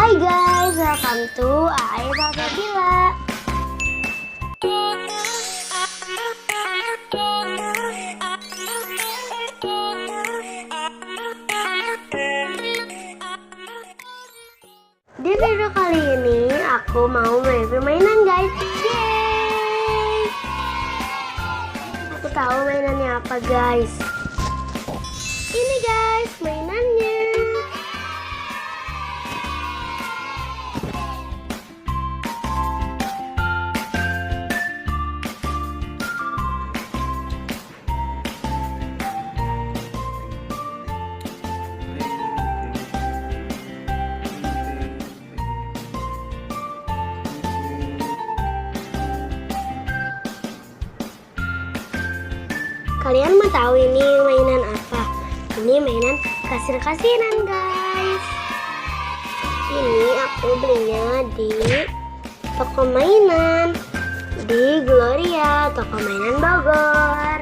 Hai guys, welcome to Air Bila. Di video kali ini aku mau mereview mainan guys. Yeay! Aku tahu mainannya apa guys. Ini guys mainannya. Kalian mau tahu ini mainan apa? Ini mainan kasir-kasiran guys. Ini aku belinya di toko mainan di Gloria, toko mainan Bogor.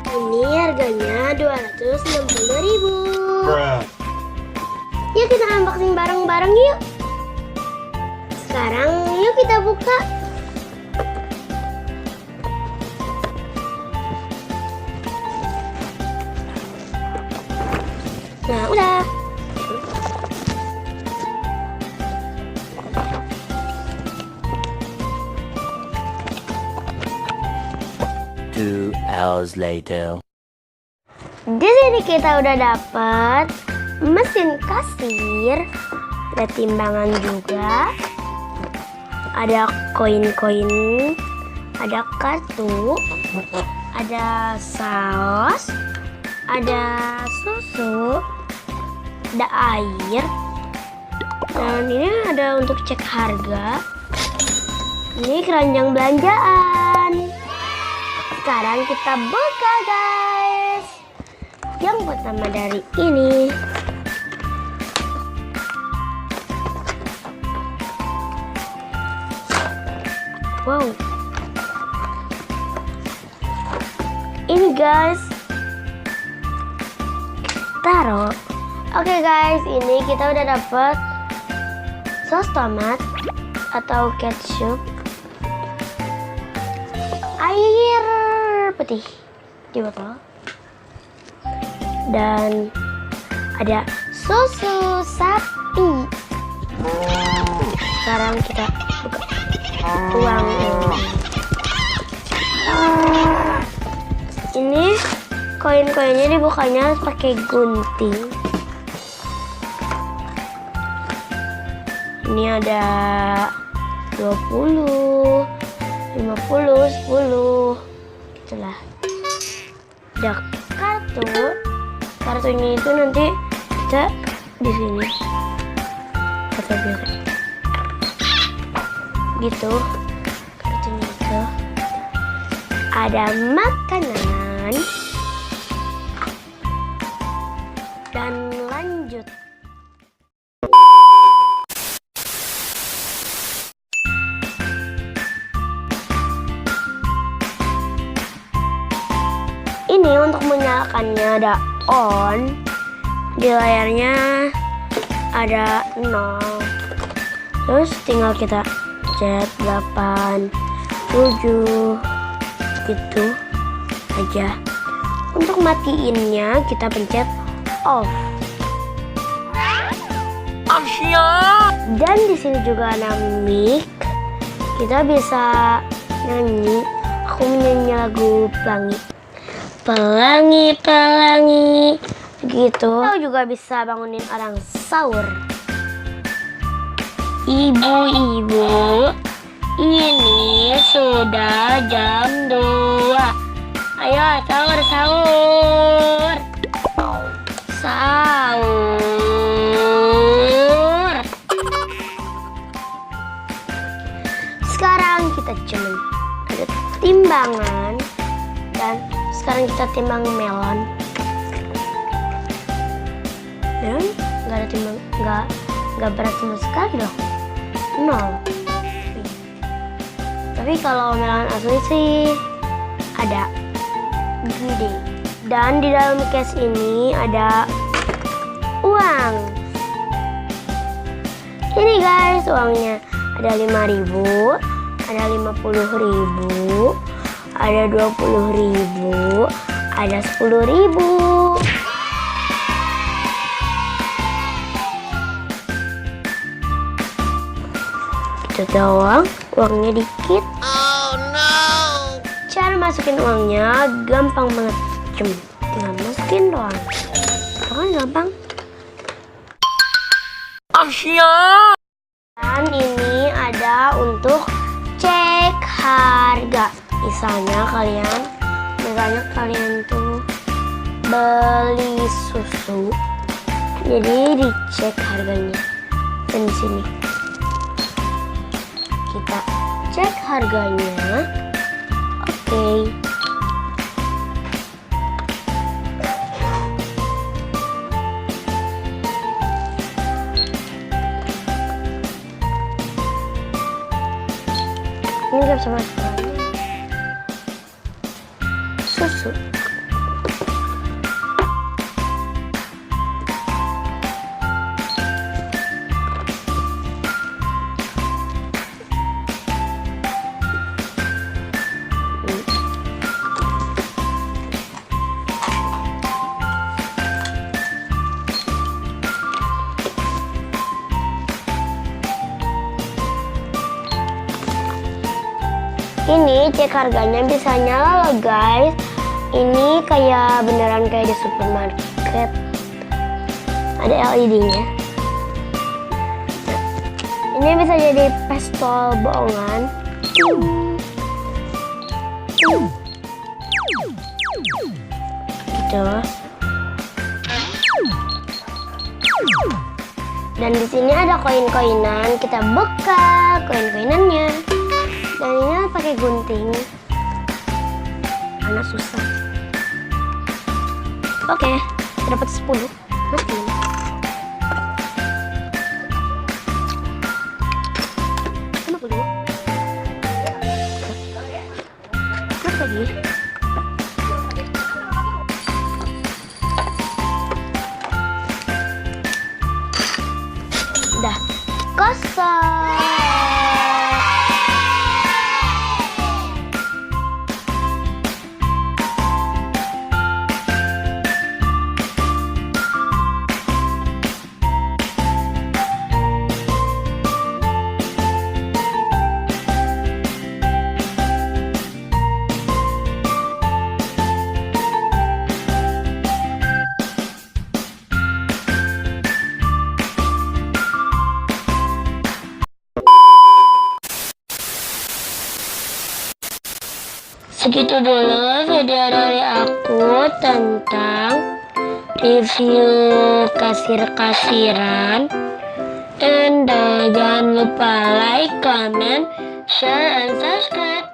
Ini harganya 260.000. Yuk kita unboxing bareng-bareng yuk. Sekarang yuk kita buka. Nah, udah. Two hours later. Di sini kita udah dapat mesin kasir, ada timbangan juga, ada koin-koin, ada kartu, ada saus, ada susu, ada air, dan ini ada untuk cek harga. Ini keranjang belanjaan. Sekarang kita buka guys. Yang pertama dari ini. Wow. Ini guys. Taruh. Oke guys, ini kita udah dapet sos tomat atau ketchup, air putih di botol, dan ada susu sapi. Sekarang kita buka uang. Ini koin-koinnya dibukanya pakai gunting. Ini ada 20, 50, 10 gitulah. Ada kartu. Kartunya itu nanti kita di sini. Kartu biasa. Gitu. Kartunya itu. Ada makanan. Dan lanjut. Ini untuk menyalakannya ada on, di layarnya ada 0. Terus tinggal kita pencet 8, 7 gitu aja. Untuk matiinnya kita pencet off. Dan di sini juga ada mic. Kita bisa nyanyi. Aku menyanyi lagu pelangi. Pelangi, pelangi, gitu. Kita juga bisa bangunin orang sahur. Ibu-ibu, ini sudah jam 2. Ayo sahur, sahur. Sahur. Sekarang kita cuman ada timbangan dan sekarang kita timbang melon. Dan nggak ada timbang, nggak berat sama sekali loh, 0. Tapi kalau melon asli sih ada gede. Dan di dalam case ini ada uang. Ini guys uangnya. Ada 5.000, ada 50.000, ada 20.000, ada 10.000. Itu doang, uangnya dikit. Oh no! Cara masukin uangnya gampang banget. Tinggal masukin doang. Itu kan gampang. Asia! Dan ini ada untuk cek harga. Misalnya kalian tuh beli susu, jadi dicek harganya. Dan di sini kita cek harganya. Oke. Ini gak sama sekali. Susu. Ini cek harganya bisa nyala loh guys. Ini kayak beneran kayak di supermarket. Ada LED-nya. Ini bisa jadi pistol bohongan. Gitu. Dan di sini ada koin-koinan. Kita buka koin-koinannya. Dan ini pakai gunting karena susah. Oke, dapat 10. Masukin. Masuk dulu. Masuk lagi. Udah kosong. Segitu dulu video dari aku tentang review kasir-kasiran. And jangan lupa like, comment, share, and subscribe.